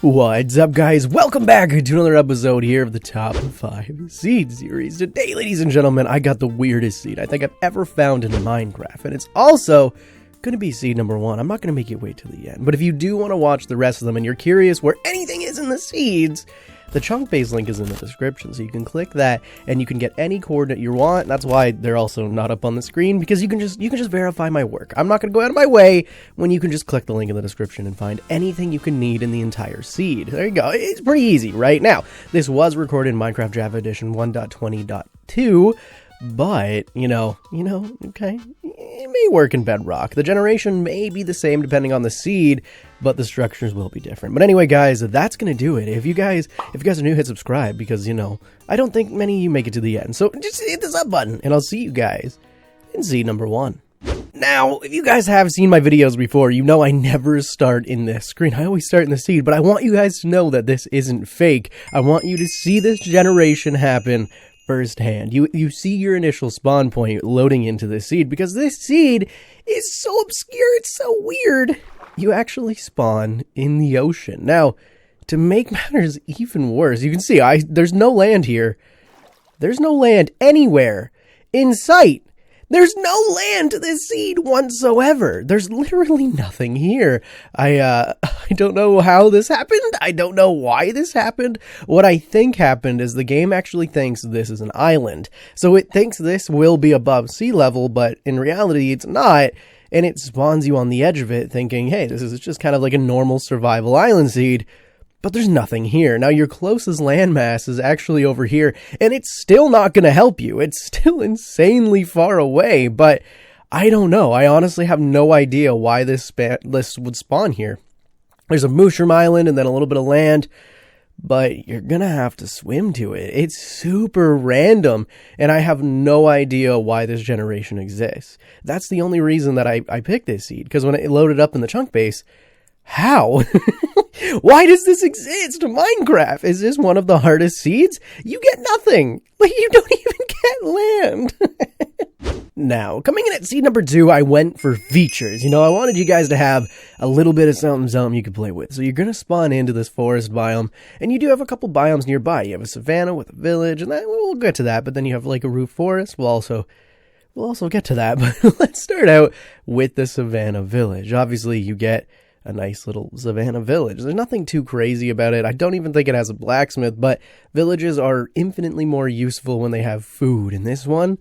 What's up, guys? Welcome back to another episode here of the Top 5 Seed series. Today, ladies and gentlemen, I got the weirdest seed I think I've ever found in Minecraft, and it's also going to be seed number 1. I'm not going to make you wait till the end, but if you do want to watch the rest of them and you're curious where anything is in the seeds, the chunk base link is in the description, so you can click that and you can get any coordinate you want. That's why they're also not up on the screen, because you can just verify my work. I'm not going to go out of my way when you can just click the link in the description and find anything you can need in the entire seed. There you go. It's pretty easy right now. This was recorded in Minecraft Java Edition 1.20.2, but okay, it may work in Bedrock. The generation may be the same depending on the seed, but the structures will be different. But anyway, guys, that's gonna do it. If you guys are new, hit subscribe, because I don't think many of you make it to the end. So just hit the sub button, and I'll see you guys in seed number 1. Now, if you guys have seen my videos before, you know I never start in this screen. I always start in the seed, but I want you guys to know that this isn't fake. I want you to see this generation happen firsthand. You see your initial spawn point loading into this seed, because this seed is so obscure, it's so weird. You actually spawn in the ocean. Now, to make matters even worse, you can see there's no land here. There's no land anywhere in sight. There's no land to this seed whatsoever. There's literally nothing here. I don't know how this happened. I don't know why this happened. What I think happened is the game actually thinks this is an island. So it thinks this will be above sea level, but in reality it's not. And it spawns you on the edge of it thinking, hey, this is just kind of like a normal survival island seed. But there's nothing here. Now, your closest landmass is actually over here, and it's still not going to help you. It's still insanely far away, but I don't know. I honestly have no idea why this would spawn here. There's a mushroom island and then a little bit of land, but you're going to have to swim to it. It's super random, and I have no idea why this generation exists. That's the only reason that I picked this seed, because when it loaded up in the chunk base, how? Why does this exist? Minecraft, is this one of the hardest seeds? You get nothing. Like, you don't even get land. Now, coming in at seed number 2, I went for features. I wanted you guys to have a little bit of something you could play with. So you're going to spawn into this forest biome, and you do have a couple biomes nearby. You have a savanna with a village, and we'll get to that, but then you have like a roof forest. We'll also get to that, but let's start out with the savanna village. Obviously, you get a nice little savanna village. There's nothing too crazy about it. I don't even think it has a blacksmith, but villages are infinitely more useful when they have food. And this one,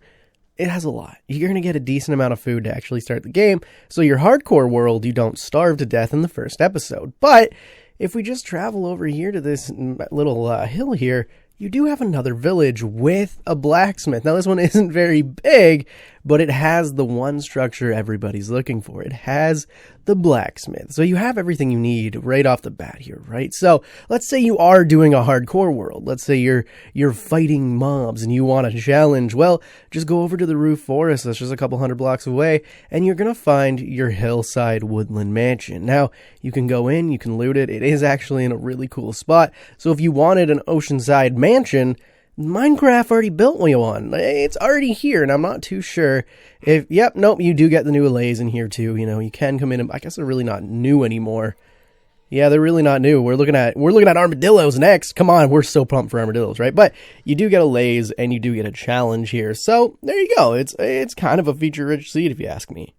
it has a lot. You're going to get a decent amount of food to actually start the game. So your hardcore world, you don't starve to death in the first episode. But if we just travel over here to this little hill here, you do have another village with a blacksmith. Now, this one isn't very big, but it has the one structure everybody's looking for. It has the blacksmith. So you have everything you need right off the bat here, right? So let's say you are doing a hardcore world. Let's say you're fighting mobs and you want a challenge. Well, just go over to the roof forest that's just a couple hundred blocks away, and you're going to find your hillside woodland mansion. Now, you can go in, you can loot it. It is actually in a really cool spot. So if you wanted an oceanside mansion, Minecraft already built one. It's already here, and I'm not too sure if... Nope, you do get the new allays in here, too. You can come in, and I guess they're really not new anymore. Yeah, they're really not new. We're looking at armadillos next. Come on, we're so pumped for armadillos, right? But you do get allays, and you do get a challenge here. So, there you go. It's kind of a feature-rich seed, if you ask me.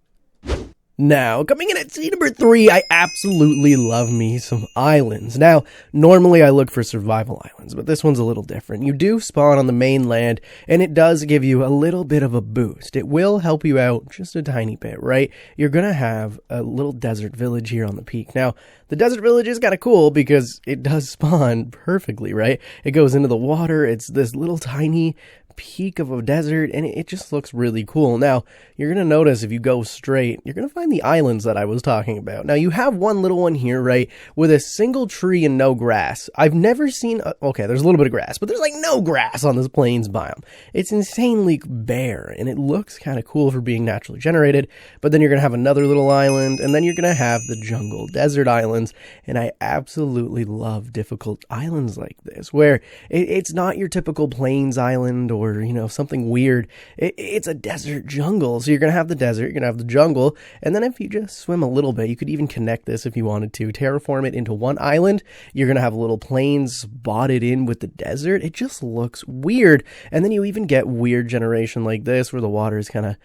Now, coming in at seed number 3, I absolutely love me some islands. Now, normally I look for survival islands, but this one's a little different. You do spawn on the mainland, and it does give you a little bit of a boost. It will help you out just a tiny bit, right? You're going to have a little desert village here on the peak. Now, the desert village is kind of cool because it does spawn perfectly, right? It goes into the water. It's this little tiny peak of a desert, and it just looks really cool. Now, you're going to notice if you go straight, you're going to find the islands that I was talking about. Now, you have one little one here, right, with a single tree and no grass. I've never seen... okay, there's a little bit of grass, but there's like no grass on this plains biome. It's insanely bare, and it looks kind of cool for being naturally generated, but then you're going to have another little island, and then you're going to have the jungle desert islands, and I absolutely love difficult islands like this, where it's not your typical plains island or or, you know, something weird. It's a desert jungle. So you're going to have the desert, you're going to have the jungle. And then if you just swim a little bit, you could even connect this if you wanted to. Terraform it into one island. You're going to have little plains spotted in with the desert. It just looks weird. And then you even get weird generation like this where the water is kind of,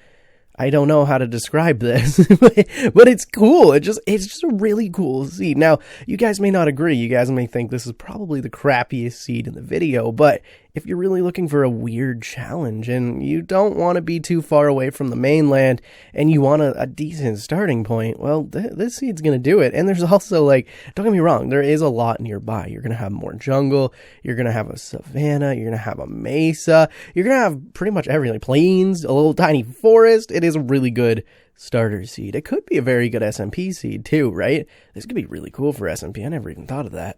I don't know how to describe this, but it's cool. It's just a really cool seed. Now, you guys may not agree. You guys may think this is probably the crappiest seed in the video, but if you're really looking for a weird challenge and you don't want to be too far away from the mainland and you want a decent starting point, well, this seed's going to do it. And there's also, like, don't get me wrong, there is a lot nearby. You're going to have more jungle. You're going to have a savanna. You're going to have a mesa. You're going to have pretty much everything. Plains, a little tiny forest. It is a really good starter seed. It could be a very good SMP seed too, right? This could be really cool for SMP. I never even thought of that.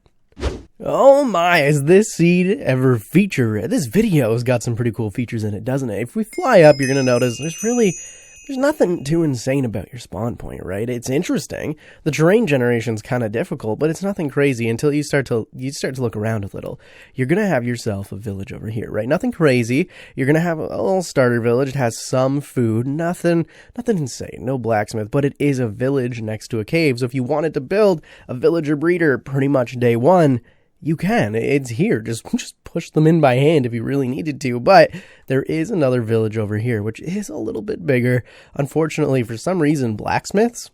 Oh my, has this seed ever featured? This video has got some pretty cool features in it, doesn't it? If we fly up, you're going to notice there's nothing too insane about your spawn point, right? It's interesting. The terrain generation's kind of difficult, but it's nothing crazy until you start to look around a little. You're going to have yourself a village over here, right? Nothing crazy. You're going to have a little starter village. It has some food, nothing insane, no blacksmith, but it is a village next to a cave. So if you wanted to build a villager breeder pretty much day one, you can. It's here. Just push them in by hand if you really needed to. But there is another village over here, which is a little bit bigger. Unfortunately, for some reason, blacksmiths,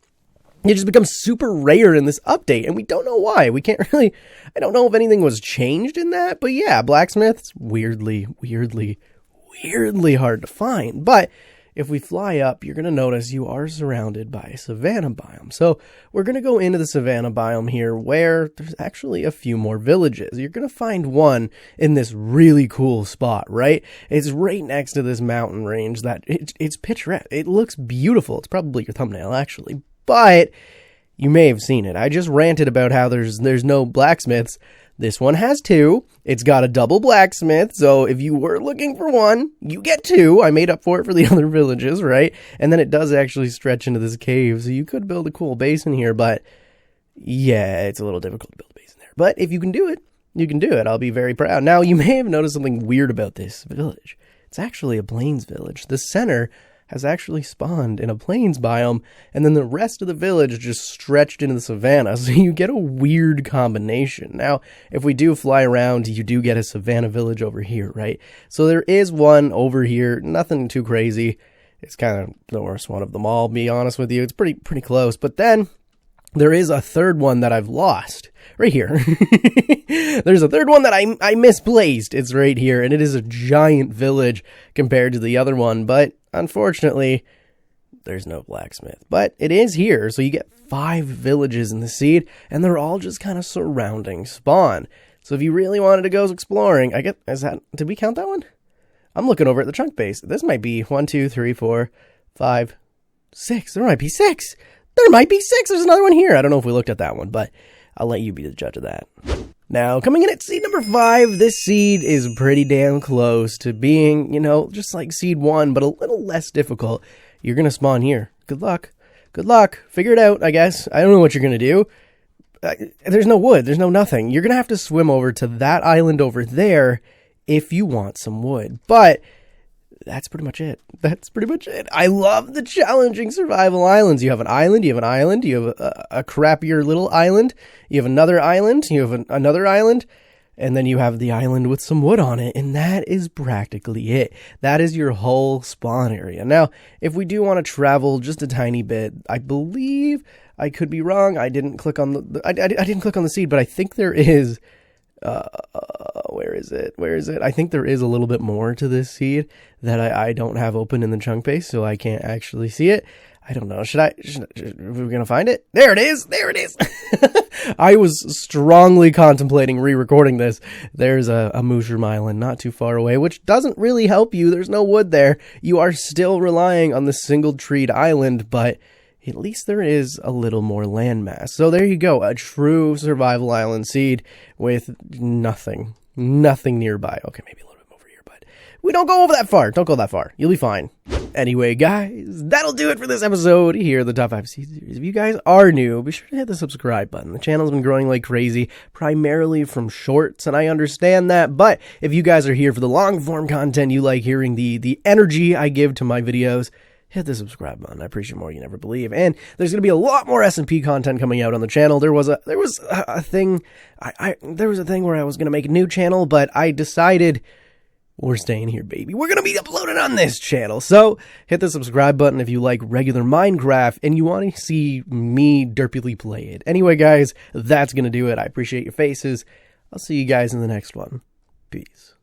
it just becomes super rare in this update, and we don't know why. We can't really, I don't know if anything was changed in that, but yeah, blacksmiths, weirdly hard to find. But if we fly up, you're going to notice you are surrounded by a savanna biome. So we're going to go into the savanna biome here where there's actually a few more villages. You're going to find one in this really cool spot, right? It's right next to this mountain range that it's picturesque. It looks beautiful. It's probably your thumbnail, actually. But you may have seen it. I just ranted about how there's no blacksmiths. This one has two. It's got a double blacksmith, so if you were looking for one, you get two. I made up for it for the other villages, right? And then it does actually stretch into this cave, so you could build a cool base in here, but yeah, it's a little difficult to build a base in there. But if you can do it, you can do it. I'll be very proud. Now, you may have noticed something weird about this village. It's actually a plains village. The center has actually spawned in a plains biome, and then the rest of the village just stretched into the savanna, so you get a weird combination. Now, if we do fly around, you do get a savanna village over here, right? So there is one over here, nothing too crazy. It's kind of the worst one of them all, to be honest with you. It's pretty close, but then there is a third one that I've lost. Right here. There's a third one that I misplaced. It's right here, and it is a giant village compared to the other one, but unfortunately, there's no blacksmith. But it is here, so you get 5 villages in the seed, and they're all just kind of surrounding spawn. So if you really wanted to go exploring, did we count that one? I'm looking over at the chunk base. This might be 1, 2, 3, 4, 5, 6. There might be 6. There might be 6. There's another one here. I don't know if we looked at that one, but I'll let you be the judge of that. Now, coming in at seed number 5, this seed is pretty damn close to being, just like seed 1, but a little less difficult. You're going to spawn here. Good luck. Good luck. Figure it out, I guess. I don't know what you're going to do. There's no wood. There's no nothing. You're going to have to swim over to that island over there if you want some wood. But that's pretty much it. I love the challenging survival islands. You have an island, you have a crappier little island, you have another island, you have another island, and then you have the island with some wood on it, and that is practically it. That is your whole spawn area. Now, if we do want to travel just a tiny bit, I believe, I could be wrong, I didn't click on the seed, but I think there is where is it? I think there is a little bit more to this seed that I don't have open in the chunk base, so I can't actually see it. I don't know. Are we going to find it? There it is. I was strongly contemplating re-recording this. There's a mushroom island not too far away, which doesn't really help you. There's no wood there. You are still relying on the single-treed island, but at least there is a little more landmass. So there you go, a true survival island seed with nothing nearby. Okay, maybe a little bit over here, but we don't go over that far. Don't go that far. You'll be fine. Anyway, guys, that'll do it for this episode here at the Top 5 Seed series. If you guys are new, be sure to hit the subscribe button. The channel's been growing like crazy, primarily from shorts, and I understand that. But if you guys are here for the long-form content, you like hearing the energy I give to my videos, hit the subscribe button. I appreciate more you never believe. And there's going to be a lot more S&P content coming out on the channel. There was a thing where I was going to make a new channel, but I decided we're staying here, baby. We're going to be uploading on this channel. So hit the subscribe button if you like regular Minecraft and you want to see me derpily play it. Anyway, guys, that's going to do it. I appreciate your faces. I'll see you guys in the next one. Peace.